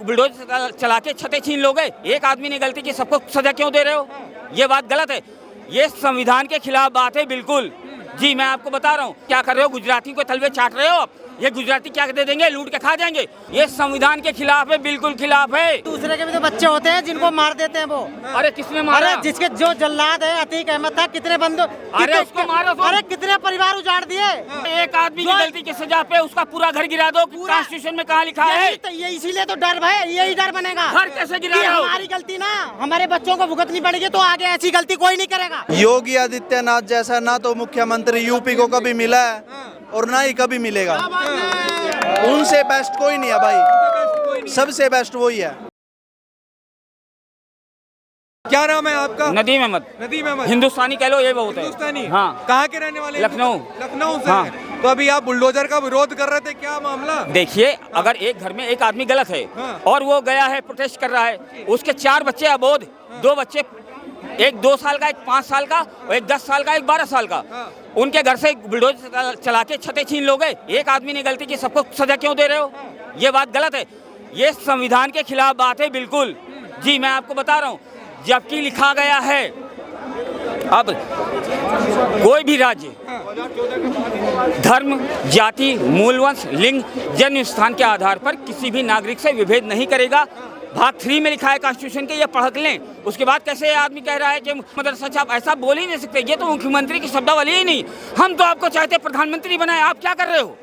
Bulldozer चला के छतें छीन लोगे। एक आदमी ने गलती की, सबको सजा क्यों दे रहे हो? ये बात गलत है। ये संविधान के खिलाफ बात है बिल्कुल। जी मैं आपको बता रहा हूँ, क्या कर रहे हो? गुजराती को तलवे चाट रहे हो आप। ये गुजराती क्या दे देंगे? लूट के खा जाएंगे। ये संविधान के खिलाफ है, बिल्कुल खिलाफ है। दूसरे के भी तो बच्चे होते हैं जिनको मार देते हैं वो। अरे किसने मारा? अरे जिसके जो जल्लाद है अतीक अहमद था, कितने बंदो, अरे उसको मारो तो। अरे कितने परिवार उजाड़ दिए। एक आदमी की गलती की सजा पे उसका पूरा घर गिरा दो। कॉन्स्टिट्यूशन में कहाँ लिखा है? ये इसीलिए तो डर है, यही डर बनेगा। घर कैसे गिरा? हमारी गलती ना हमारे बच्चों को भुगतनी पड़ेगी, तो आगे ऐसी गलती कोई नहीं करेगा। योगी आदित्यनाथ जैसा ना तो मुख्यमंत्री यूपी को कभी मिला है और ना ही कभी मिलेगा। उनसे बेस्ट कोई नहीं है भाई, सबसे बेस्ट वही है। क्या नाम है आपका? नदीम अहमद। नदीम अहमद। हिंदुस्तानी कह लो, ये बहुत है। हिंदुस्तानी? हाँ। कहाँ के रहने वाले? लखनऊ। लखनऊ से हाँ। हैं। तो अभी आप बुलडोजर का विरोध कर रहे थे, क्या मामला? देखिए, अगर एक घर में एक आदमी गलत है हाँ। और वो गया है प्रोटेस्ट कर रहा है, उसके 4 बच्चे अबोध, 2 बच्चे, एक 2 साल का, एक 5 साल का और एक 10 साल का, एक 12 साल का, उनके घर से बुलडोजर चला के छतें छीन लोगे। एक आदमी ने गलती की, सबको सजा क्यों दे रहे हो? ये बात गलत है। ये संविधान के खिलाफ बात है बिल्कुल। जी मैं आपको बता रहा हूँ, जबकि लिखा गया है अब कोई भी राज्य धर्म, जाति, मूलवंश, लिंग, जन्म स्थान के आधार पर किसी भी नागरिक से विभेद नहीं करेगा। भाग 3 में लिखा है कॉन्स्टिट्यूशन के, ये पढ़ लें। उसके बाद कैसे आदमी कह रहा है कि मदरसा छाप? ऐसा बोल ही नहीं सकते। ये तो मुख्यमंत्री की शब्दावली ही नहीं। हम तो आपको चाहते प्रधानमंत्री बनाए। आप क्या कर रहे हो?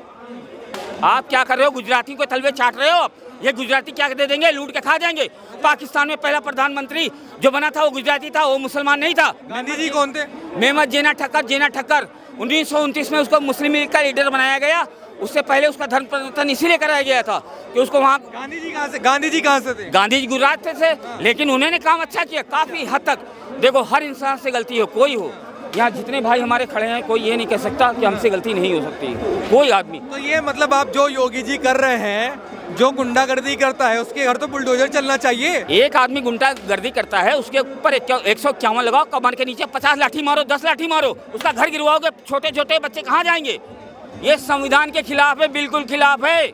आप क्या कर रहे हो? गुजराती को तलवे चाट रहे हो आप। ये गुजराती क्या दे देंगे? लूट के खा जाएंगे। पाकिस्तान में पहला प्रधानमंत्री जो बना था वो गुजराती था, वो मुसलमान नहीं था। गांधी जी कौन थे? मेहमद जेना ठक्कर 1929 में उसको मुस्लिम लीग का लीडर बनाया गया। उससे पहले उसका धर्म परिवर्तन इसीलिए कराया गया था कि उसको वहाँ। गांधी जी कहाँ से? गांधी जी कहाँ से थे? गांधी जी गुजरात से, लेकिन उन्होंने काम अच्छा किया काफी हद तक। देखो, हर इंसान से गलती हो, कोई हो। यहाँ जितने भाई हमारे खड़े हैं, कोई ये नहीं कह सकता कि हमसे गलती नहीं हो सकती, कोई आदमी। तो ये मतलब आप जो योगी जी कर रहे हैं, जो गुंडागर्दी करता है उसके घर तो बुलडोजर चलना चाहिए। एक आदमी गुंडागर्दी करता है, उसके ऊपर 151 लगाओ, कमर के नीचे 50 लाठी मारो, 10 लाठी मारो, उसका घर गिरवाओगे। छोटे छोटे बच्चे कहाँ जाएंगे? ये संविधान के खिलाफ है, बिल्कुल खिलाफ है,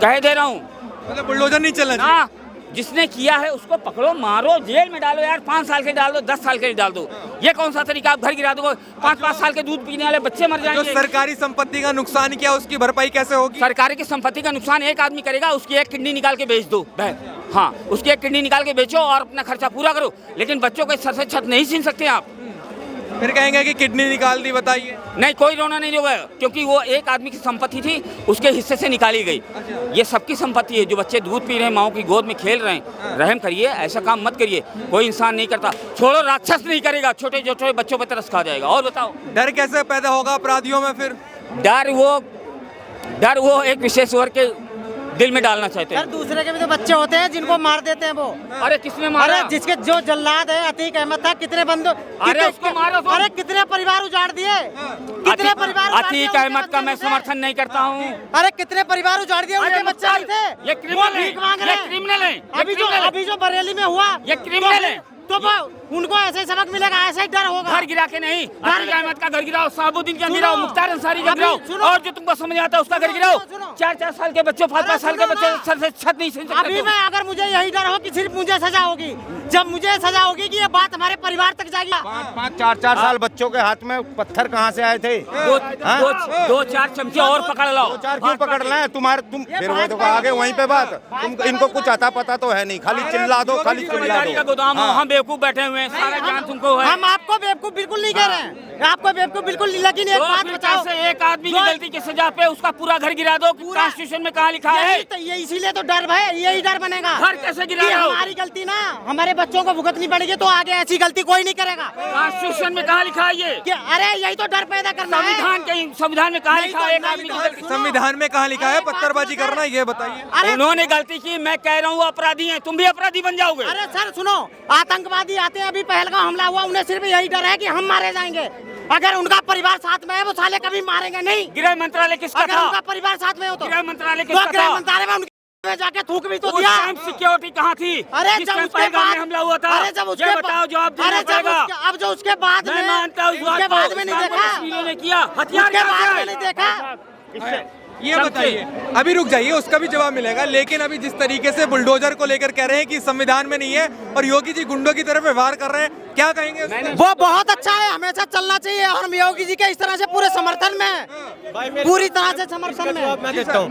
कह दे रहा हूँ। मतलब बुलडोजर नहीं चलना चाहिए। हाँ, जिसने किया है उसको पकड़ो, मारो, जेल में डालो यार। 5 साल के डाल दो, 10 साल के डाल दो। ये कौन सा तरीका? आप घर गिरा दो, 5-5 साल के दूध पीने वाले बच्चे मर जो जाएंगे। सरकारी संपत्ति का नुकसान किया उसकी भरपाई कैसे होगी? सरकारी की संपत्ति का नुकसान एक आदमी करेगा, उसकी एक किडनी निकाल के बेच दो। हाँ, उसकी एक किडनी निकाल के बेचो और अपना खर्चा पूरा करो। लेकिन बच्चों के सर से छत नहीं छीन सकते आप। फिर कहेंगे कि किडनी निकाल दी। बताइए। नहीं, कोई रोना नहीं होगा, क्योंकि वो एक आदमी की संपत्ति थी, उसके हिस्से से निकाली गई। ये सबकी संपत्ति है। जो बच्चे दूध पी रहे हैं, माओ की गोद में खेल रहे हैं, रहम करिए, ऐसा काम मत करिए। कोई इंसान नहीं करता। छोड़ो, राक्षस नहीं करेगा, छोटे छोटे बच्चों पर तरस खा जाएगा। और बताओ, डर कैसे पैदा होगा अपराधियों में? फिर डर वो एक विशेष वर्ग के दिल में डालना चाहते हैं। दूसरे के भी तो बच्चे होते हैं जिनको मार देते हैं वो। अरे किसने मारा? अरे जिसके जो जल्लाद है अतीक अहमद था, कितने बंदो, अरे उसको मारो तो। अरे कितने परिवार उजाड़ दिए। कितने परिवार? अतीक अहमद का मैं समर्थन नहीं करता हूँ। अरे कितने परिवार उजाड़ दिए, उनके बच्चे नहीं थे। ये क्रिमिनल है। अभी जो बरेली में हुआ, ये क्रिमिनल है। तो उनको ऐसे सबक मिलेगा, ऐसे ही डर होगा। घर गिरा के नहीं, अतीक अहमद का घर गिराओ, साबुद्दीन का गिराओ, मुख्तार अंसारी का गिराओ, और जो तुमको समझ आता है उसका घर गिराओ। 4-4 साल के बच्चों, 5-5 साल के बच्चे सर से छत नहीं छीन सकते। अभी मैं, अगर मुझे यही डर हो कि सिर्फ मुझे सजा होगी, जब मुझे सजा होगी कि ये बात हमारे परिवार तक जाएगी। 5-5, 4-4 साल बच्चों के हाथ में पत्थर कहाँ से आए थे? 2-4 चमचे और पकड़ लो। 2-4 क्यों पकड़ लें? तुम फिर वो देखो आगे वहीं पे बात। तुम इनको कुछ आता पता तो है नहीं, खाली चिल्ला दो, खाली चिल्ला दो। गोदाम हो, हम बेवकूफ बैठे हुए हैं, सारा ज्ञान तुमको है। हम आपको बेवकूफ बिल्कुल नहीं कह रहे हैं, आपको बेवकूफ बिल्कुल नहीं, लेकिन एक बात बताओ, एक आदमी की गलती की सजा पे उसका पूरा घर गिरा दो। कॉन्स्टिट्यूशन में कहाँ लिखा है? ये इसीलिए तो डर है, यही डर बनेगा। घर कैसे गिरा रहे हो? हमारी गलती ना हमारे बच्चों को भुगतनी पड़ेगी, तो आगे ऐसी गलती कोई नहीं करेगा। कॉन्स्टिट्यूशन में कहाँ लिखा है ये? अरे यही तो डर पैदा करना है। संविधान में कहाँ लिखा है? एक आदमी की गलती। संविधान में कहाँ लिखा है पत्थरबाजी करना? ये बताइए। उन्होंने गलती की, मैं कह रहा हूँ अपराधी हैं, तुम भी अपराधी बन जाओगे। अरे सर सुनो, आतंकवादी आते हैं, अभी पहलगाम हमला हुआ, उन्हें सिर्फ यही डर है कि हम मारे जाएंगे। अगर उनका परिवार साथ में है, वो साले कभी मारेंगे नहीं। गृह मंत्रालय किसका अगर था? उनका परिवार साथ में हो तो गृह मंत्रालय किसका था? गृह मंत्रालय में उनके जाके थूक भी तो दिया। सिक्योरिटी कहाँ थी? अरे जब उसके बाद हमला हुआ था, अरे जब उसके बताओ, जवाब देना पड़ेगा। अब जो उसके बाद मैं मानता हूँ, उसके बाद में नहीं देखा, ने किया, हथियार उसके बाद में नहीं देखा। ये बताइए, अभी रुक जाइए, उसका भी जवाब मिलेगा, लेकिन अभी जिस तरीके से बुलडोजर को लेकर कह रहे हैं कि संविधान में नहीं है और योगी जी गुंडों की तरफ व्यवहार कर रहे हैं, क्या कहेंगे? वो बहुत अच्छा है, हमेशा चलना चाहिए और हम योगी जी के इस तरह से पूरे समर्थन में हैं, पूरी तरह से समर्थन में। मैं देता हूँ,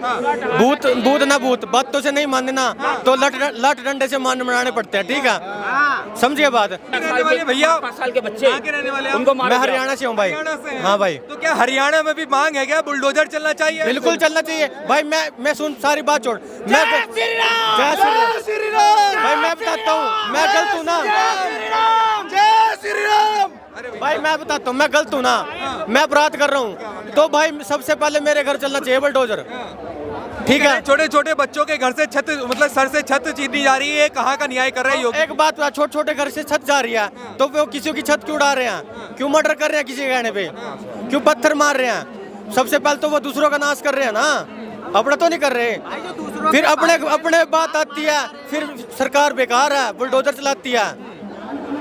भूत भूत ना भूत, बातों से नहीं मानना तो लट डंडे से मान मनाने पड़ते हैं, ठीक है, समझिए बात। भैया 5 साल के बच्चे कहाँ के रहने वाले हैं? उनको मैं हरियाणा से हूँ भाई। हरियाणा से हैं। हाँ भाई। तो क्या हरियाणा में भी मांग है क्या बुलडोजर चलना चाहिए? बिल्कुल चलना चाहिए भाई। मैं सुन, सारी बात छोड़, मैं जय श्री राम भाई। मैं बताता हूँ, मैं गलत हूँ ना भाई, मैं बताता हूँ, मैं गलत हूँ ना, मैं अपराध कर रहा हूँ, तो भाई सबसे पहले मेरे घर चलना चाहिए बुलडोजर, ठीक है। छोटे छोटे बच्चों के घर से छत, मतलब सर से छत छीनी जा रही है, कहाँ का न्याय कर रहे हैं योगी? एक बात, छोटे छोटे घर से छत जा रही है तो वो किसी की छत क्यों उड़ा रहे हैं, क्यों मर्डर कर रहे हैं किसी के कहने पे, क्यों पत्थर मार रहे हैं? सबसे पहले तो वो दूसरों का नाश कर रहे हैं ना, अपना तो नहीं कर रहे। फिर अपने बात आती है, फिर सरकार बेकार है, बुलडोजर चलाती है।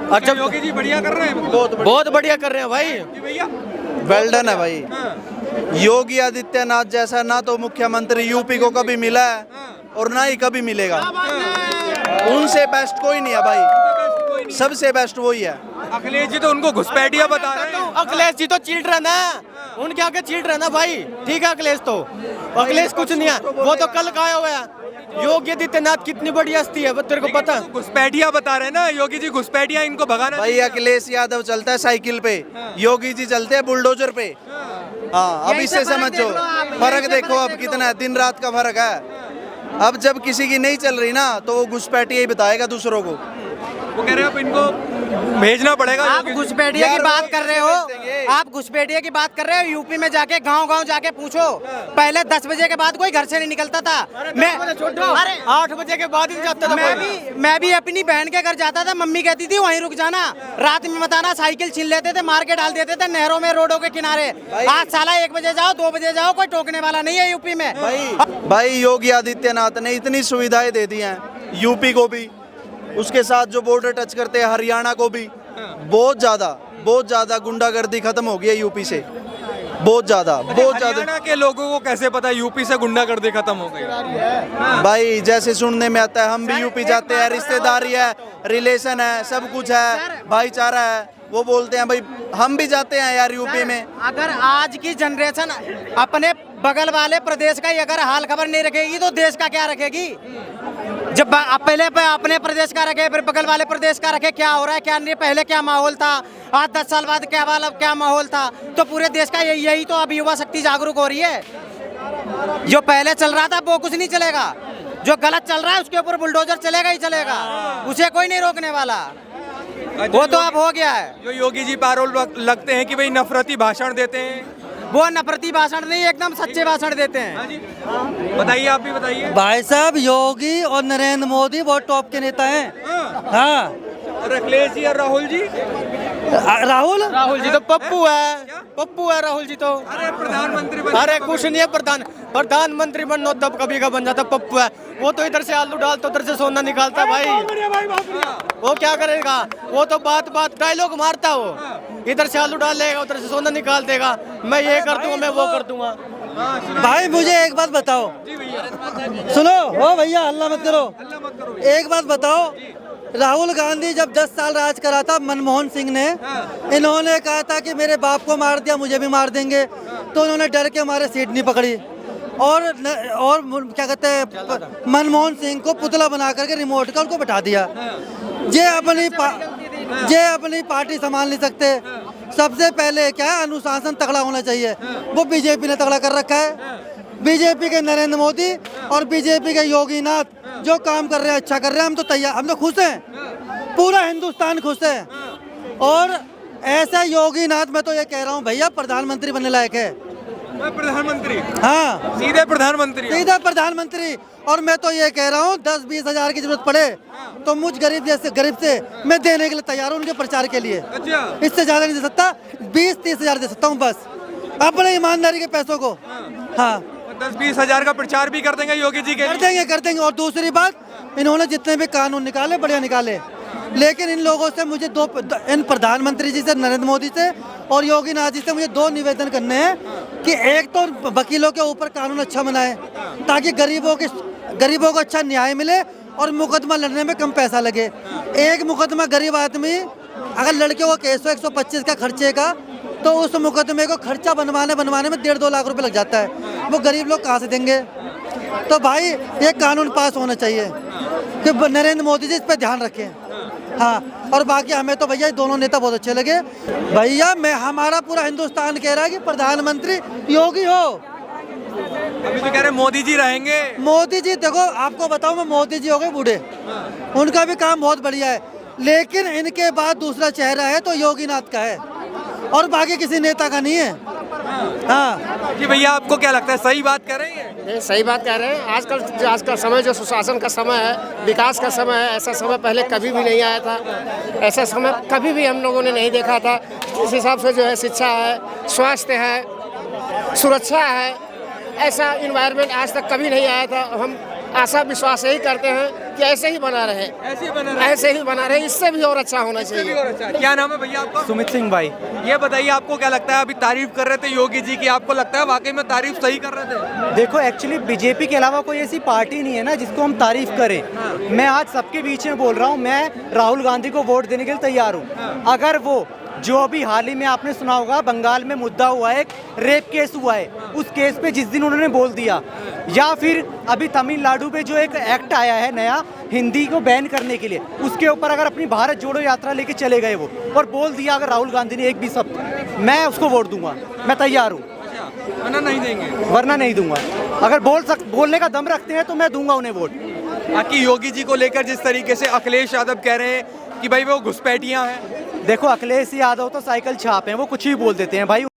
और जब योगी जी बढ़िया कर रहे हैं, बहुत बढ़िया कर रहे हैं भाई। भैया वेल डन है भाई। योगी आदित्यनाथ जैसा ना तो मुख्यमंत्री यूपी को कभी मिला है और ना ही कभी मिलेगा। उनसे बेस्ट कोई नहीं है भाई, सबसे बेस्ट वही है। अखिलेश जी तो उनको घुसपैठिया बता रहे हैं। अखिलेश जी तो चिल्ड्रन है, उनके आगे चिल्ड्रन है भाई, ठीक है। अखिलेश कुछ नहीं है, वो तो कल का आया हुआ है। योगी आदित्यनाथ कितनी बड़ी हस्ती है, तेरे को पता है? घुसपैठिया बता रहे हैं ना योगी जी, घुसपैठिया, इनको भगाना भाई चाहिए। अखिलेश यादव चलता है साइकिल पे, योगी जी चलते हैं बुलडोजर पे। हाँ, अब इससे समझो फर्क देखो अब कितना है, दिन रात का फर्क है। अब जब किसी की नहीं चल रही ना तो वो घुसपैठिया ही बताएगा दूसरों को। वो कह रहे हैं अब इनको भेजना पड़ेगा। आप घुसपैठिया की बात कर रहे हो, आप घुसपैठिया की बात कर रहे हो। यूपी में जाके गांव-गांव जाके पूछो, पहले 10 बजे के बाद कोई घर से नहीं निकलता था। मैं 8 बजे के बाद ही जाता था। मैं भी अपनी बहन के घर जाता था, मम्मी कहती थी वहीं रुक जाना, रात में मत आना। साइकिल छीन लेते थे, मार के डाल देते थे नहरों में, रोडों के किनारे। आज साला 1 बजे जाओ, 2 बजे जाओ, कोई टोकने वाला नहीं है यूपी में। भाई योगी आदित्यनाथ ने इतनी सुविधाएं दे दी हैं यूपी को भी, उसके साथ जो बॉर्डर टच करते हैं हरियाणा को भी। बहुत ज्यादा गुंडागर्दी खत्म हो गई है यूपी से, बहुत ज्यादा। हरियाणा के लोगों को कैसे पता यूपी से गुंडागर्दी खत्म हो गई? भाई जैसे सुनने में आता है, हम भी यूपी जाते हैं, रिश्तेदारी है, रिलेशन है, सब कुछ है, भाईचारा है, वो बोलते हैं भाई हम भी जाते हैं यार यूपी में। अगर आज की जनरेशन अपने बगल वाले प्रदेश का ही अगर हाल खबर नहीं रखेगी तो देश का क्या रखेगी? जब पहले अपने प्रदेश का रखे, फिर बगल वाले प्रदेश का रखे, क्या हो रहा है क्या नहीं, पहले क्या माहौल था, आज 10 साल बाद क्या माहौल था, तो पूरे देश का यही तो अब युवा शक्ति जागरूक हो रही है। जो पहले चल रहा था वो कुछ नहीं चलेगा, जो गलत चल रहा है उसके ऊपर बुलडोजर चलेगा ही चलेगा, उसे कोई नहीं रोकने वाला। वो तो अब हो गया है। जो योगी जी पैरोल लगते हैं कि भाई नफरती भाषण देते हैं, वो नफरती भाषण नहीं, एकदम सच्चे भाषण देते हैं। हाँ जी, बताइए, आप भी बताइए। भाई साहब योगी और नरेंद्र मोदी बहुत टॉप के नेता हैं। हाँ, और अखिलेश जी और राहुल जी? राहुल जी तो पप्पू है राहुल जी तो। अरे प्रधानमंत्री अरे कुछ नहीं है, प्रधानमंत्री बनना तब कभी का बन जाता, पप्पू है वो तो। इधर से आलू डालता, उधर से सोना निकालता भाई। वो क्या करेगा, वो तो बात डायलॉग मारता, वो इधर से आलू डालेगा, उधर से सोना निकाल देगा, मैं ये कर दूंगा, मैं वो कर दूंगा। भाई मुझे एक बात बताओ, सुनो ओ भैया, हल्ला मत करो। एक बात बताओ, राहुल गांधी जब 10 साल राज करा था मनमोहन सिंह ने, इन्होंने कहा था कि मेरे बाप को मार दिया मुझे भी मार देंगे, तो उन्होंने डर के हमारे सीट नहीं पकड़ी और क्या कहते हैं, मनमोहन सिंह को पुतला बना करके रिमोट का उनको बैठा दिया। ये अपनी पार्टी संभाल नहीं सकते। सबसे पहले क्या है, अनुशासन तगड़ा होना चाहिए, वो बीजेपी ने तगड़ा कर रखा है। बीजेपी के नरेंद्र मोदी और बीजेपी के योगी नाथ जो काम कर रहे हैं अच्छा कर रहे हैं, हम तो तैयार, हम तो खुश हैं, पूरा हिंदुस्तान खुश है। और ऐसा योगी नाथ, मैं तो ये कह रहा हूँ भैया, प्रधानमंत्री बनने लायक है। प्रधानमंत्री? हाँ, सीधे प्रधानमंत्री। और मैं तो ये कह रहा हूँ 10-20 हजार की जरूरत पड़े तो मुझ गरीब से मैं देने के लिए तैयार हूँ, उनके प्रचार के लिए। अच्छा। इससे ज्यादा नहीं दे सकता, 20-30 हजार दे सकता हूँ बस, अपने ईमानदारी के पैसों को। हाँ, 10-20 हजार का प्रचार भी कर देंगे योगी जी के? कर देंगे। और दूसरी बात, इन्होंने जितने भी कानून निकाले बढ़िया निकाले, लेकिन इन लोगों से मुझे इन प्रधानमंत्री जी से, नरेंद्र मोदी से और योगी नाथ जी से मुझे 2 निवेदन करने हैं। कि एक तो वकीलों के ऊपर कानून अच्छा बनाए ताकि गरीबों को अच्छा न्याय मिले और मुकदमा लड़ने में कम पैसा लगे। एक मुकदमा गरीब आदमी अगर लड़के को केस हो 125 का खर्चे का, तो उस मुकदमे को खर्चा बनवाने में 1.5-2 लाख रुपए लग जाता है। वो गरीब लोग कहाँ से देंगे? तो भाई ये कानून पास होना चाहिए कि नरेंद्र मोदी जी इस पर ध्यान रखें। हाँ, और बाकी हमें तो भैया दोनों नेता बहुत अच्छे लगे भैया। हमारा पूरा हिंदुस्तान कह रहा है कि प्रधानमंत्री योगी हो। अभी तो कह रहे मोदी जी रहेंगे। मोदी जी देखो, आपको बताऊं मैं, मोदी जी हो गए बूढ़े, उनका भी काम बहुत बढ़िया है, लेकिन इनके बाद दूसरा चेहरा है तो योगीनाथ का है और बाकी किसी नेता का नहीं है। हाँ जी भैया, आपको क्या लगता है, सही बात कह रहे हैं? नहीं, सही बात कह रहे हैं। आज का समय जो सुशासन का समय है, विकास का समय है, ऐसा समय पहले कभी भी नहीं आया था। ऐसा समय कभी भी हम लोगों ने नहीं देखा था। इस हिसाब से जो है शिक्षा है, स्वास्थ्य है, सुरक्षा है, ऐसा इन्वायरमेंट आज तक कभी नहीं आया था। हम आशा विश्वास यही करते हैं कि ऐसे ही बना रहे, ऐसे ही बना रहे, इससे भी और अच्छा होना चाहिए। क्या नाम है भैया आपका? सुमित सिंह भाई। ये बताइए, आपको क्या लगता है, अभी तारीफ कर रहे थे योगी जी की, आपको लगता है वाकई में तारीफ सही कर रहे थे? देखो, एक्चुअली बीजेपी के अलावा कोई ऐसी पार्टी नहीं है ना जिसको हम तारीफ करें। मैं आज सबके बीच में बोल रहा हूँ, मैं राहुल गांधी को वोट देने के लिए तैयार हूँ। अगर वो जो अभी हाल ही में आपने सुना होगा, बंगाल में मुद्दा हुआ है, एक रेप केस हुआ है, उस केस पे जिस दिन उन्होंने बोल दिया, या फिर अभी तमिलनाडु में जो एक एक्ट आया है नया हिंदी को बैन करने के लिए, उसके ऊपर अगर अपनी भारत जोड़ो यात्रा लेके चले गए वो और बोल दिया अगर राहुल गांधी ने एक भी शब्द, मैं उसको वोट दूंगा। मैं तैयार हूँ, वरना नहीं देंगे? वरना नहीं दूंगा। अगर बोलने का दम रखते हैं तो मैं दूंगा उन्हें वोट। बाकी योगी जी को लेकर जिस तरीके से अखिलेश यादव कह रहे हैं कि भाई वो घुसपैठियां हैं। देखो, अखिलेश यादव तो साइकिल छाप हैं, वो कुछ भी बोल देते हैं भाई।